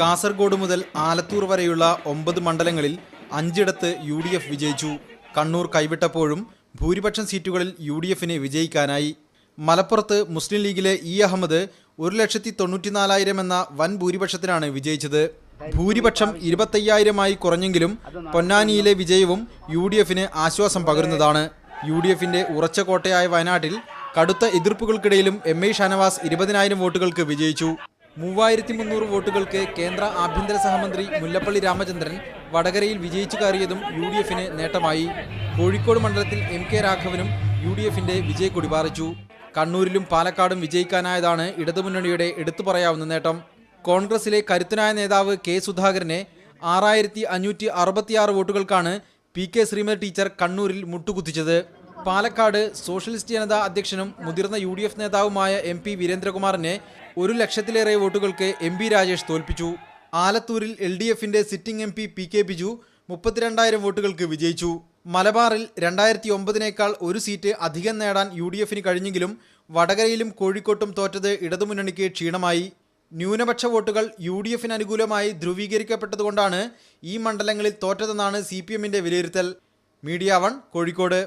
കാസർഗോഡ് മുതൽ ആലത്തൂർ വരെയുള്ള 9 മണ്ഡലങ്ങളിൽ 5ഇടത്ത് UDF വിജയിച്ചു. കണ്ണൂർ കൈവിട്ടപ്പോഴും ഭൂരിപക്ഷം സീറ്റുകളിൽ UDFന് വിജയിക്കാനായി. മലപ്പുറത്ത് മുസ്ലിം ലീഗിലെ അഹമ്മദ് 1,94,000 എന്ന വൻ ഭൂരിപക്ഷത്തിനാണ് വിജയിച്ചത്. ഭൂരിപക്ഷം 25,000 കുറഞ്ഞെങ്കിലും പൊന്നാനിയിലെ വിജയവും UDFന് ആശ്വാസം പകരുന്നതാണ്. UDFന്റെ ഉറച്ച കോട്ടയായ വയനാട്ടിൽ കടുത്ത എതിർപ്പുകൾക്കിടയിലും MI ഷാനവാസ് 20,000 വോട്ടുകൾക്ക് വിജയിച്ചു. 3,300 വോട്ടുകൾക്ക് കേന്ദ്ര ആഭ്യന്തര സഹമന്ത്രി മുല്ലപ്പള്ളി രാമചന്ദ്രൻ വടകരയിൽ വിജയിച്ചു കയറിയതും UDFന് നേട്ടമായി. കോഴിക്കോട് മണ്ഡലത്തിൽ MK രാഘവനും UDFന്റെ വിജയക്കൊടി പാറിച്ചു. കണ്ണൂരിലും പാലക്കാടും വിജയിക്കാനായതാണ് ഇടതുമുന്നണിയുടെ എടുത്തു പറയാവുന്ന നേട്ടം. കോൺഗ്രസിലെ കരുത്തനായ നേതാവ് K സുധാകരനെ 6,566 വോട്ടുകൾക്കാണ് PK ശ്രീമതി ടീച്ചർ കണ്ണൂരിൽ മുട്ടുകുത്തിച്ചത്. പാലക്കാട് സോഷ്യലിസ്റ്റ് ജനതാ അധ്യക്ഷനും മുതിർന്ന UDF നേതാവുമായ MP വീരേന്ദ്രകുമാറിനെ 1,00,000-ലേറെ വോട്ടുകൾക്ക് MB രാജേഷ് തോൽപ്പിച്ചു. ആലത്തൂരിൽ LDFന്റെ സിറ്റിംഗ് MP PK ബിജു 32,000 വോട്ടുകൾക്ക് വിജയിച്ചു. മലബാറിൽ 2009-നേക്കാൾ ഒരു സീറ്റ് അധികം നേടാൻ UDFന് കഴിഞ്ഞെങ്കിലും വടകരയിലും കോഴിക്കോട്ടും തോറ്റത് ഇടതുമുന്നണിക്ക് ക്ഷീണമായി. ന്യൂനപക്ഷ വോട്ടുകൾ UDFന് അനുകൂലമായി ധ്രുവീകരിക്കപ്പെട്ടതുകൊണ്ടാണ് ഈ മണ്ഡലങ്ങളിൽ തോറ്റതെന്നാണ് CPMന്റെ വിലയിരുത്തൽ. മീഡിയ 1 കോഴിക്കോട്.